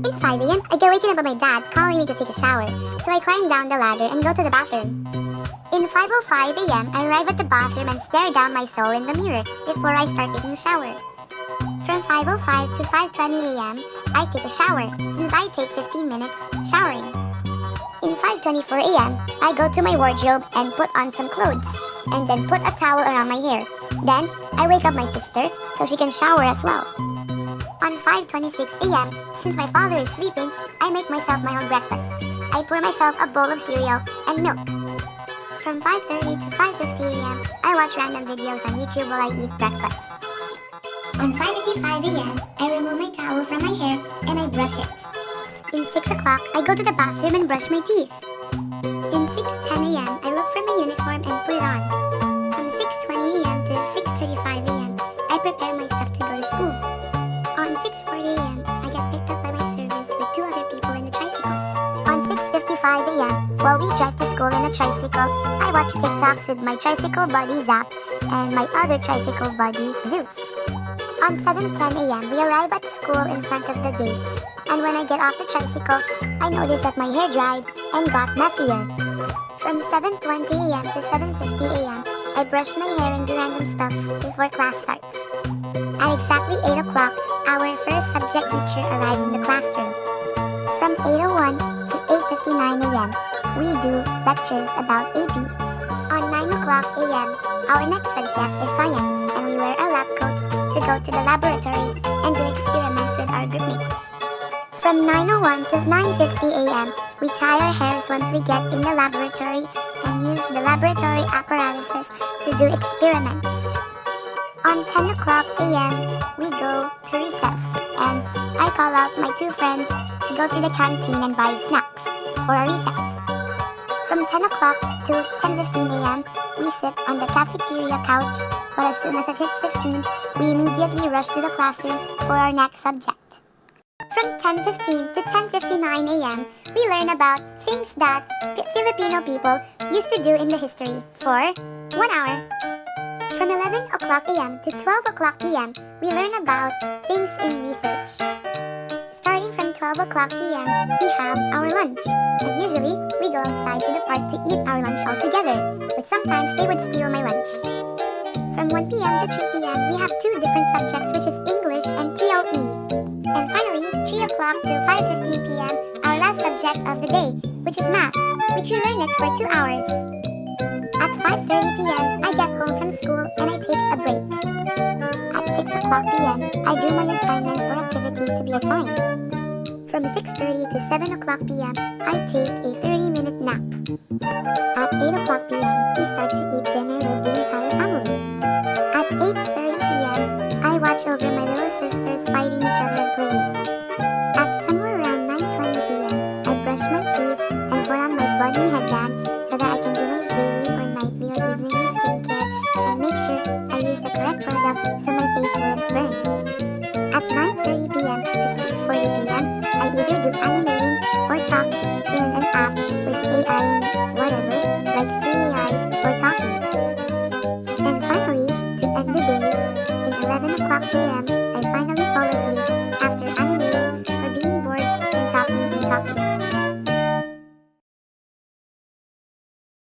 In 5 a.m., I get waken up by my dad calling me to take a shower, so I climb down the ladder and go to the bathroom. In 5:05 a.m., I arrive at the bathroom and stare down my soul in the mirror before I start taking a shower. From 5:05 to 5:20 a.m., I take a shower, since I take 15 minutes showering. In 5:24 a.m., I go to my wardrobe and put on some clothes, and then put a towel around my hair. Then, I wake up my sister so she can shower as well. On 5:26 a.m., since my father is sleeping, I make myself my own breakfast. I pour myself a bowl of cereal and milk. From 5:30 to 5:50 a.m., I watch random videos on YouTube while I eat breakfast. On 5:55 a.m., I remove my towel from my hair and I brush it. In 6 o'clock, I go to the bathroom and brush my teeth. In 6:10 a.m., I look for my uniform and put it on. From 6:20 a.m. to 6:35 a.m., I prepare my stuff to go to school. On 6:40 a.m., I get picked up by my service with 2 other people in a tricycle. On 6:55 a.m., while we drive to school in a tricycle, I watch TikToks with my tricycle buddy Zap and my other tricycle buddy Zeus. On 7:10 a.m., we arrive at school in front of the gates, and when I get off the tricycle, I notice that my hair dried and got messier. From 7:20 a.m. to 7:50 a.m., I brush my hair and do random stuff before class starts. At exactly 8 o'clock, our first subject teacher arrives in the classroom. From 8:01 to 8:59 a.m., we do lectures about AP. On 9 o'clock a.m., our next subject is science, and we wear our lab coats to go to the laboratory and do experiments with our groupmates. From 9:01 to 9:50 a.m., we tie our hairs once we get in the laboratory and use the laboratory apparatuses to do experiments. On 10 o'clock a.m., we go to recess, and I call out my 2 friends to go to the canteen and buy snacks for our recess. From 10 o'clock to 10:15 a.m., we sit on the cafeteria couch, but as soon as it hits 15, we immediately rush to the classroom for our next subject. From 10:15 to 10:59 a.m., we learn about things that Filipino people used to do in the history for 1 hour. From 11 o'clock a.m. to 12 o'clock p.m., we learn about things in research. Starting from 12 o'clock p.m., we have our lunch, and usually we go outside to the park to eat our lunch all together, but sometimes they would steal my lunch. From 1 p.m. to 3 p.m., we have 2 different subjects, which is English and TLE. And finally, 3 o'clock to 5:15 p.m., our last subject of the day, which is math, which we learn it for 2 hours. At 5:30 p.m., I get home from school and I take a break. At 6 o'clock p.m., I do my assignments or activities to be assigned. From 6:30 to 7 o'clock p.m., I take a 30-minute nap. At 8 o'clock p.m., we start to eat dinner with the entire family. At 8:30 p.m., I watch over my little sisters fighting each other and playing. At somewhere around 9:20 p.m., I brush my teeth and put on my bunny headband so that I can do my daily or nightly or evening skincare and make sure I use the correct product so my face won't burn. At 9:30 p.m. to 10:40 p.m., I either do animating or talk in an app with AI and whatever, like CAI or Talkie. And finally, to end the day, in 11 o'clock p.m.,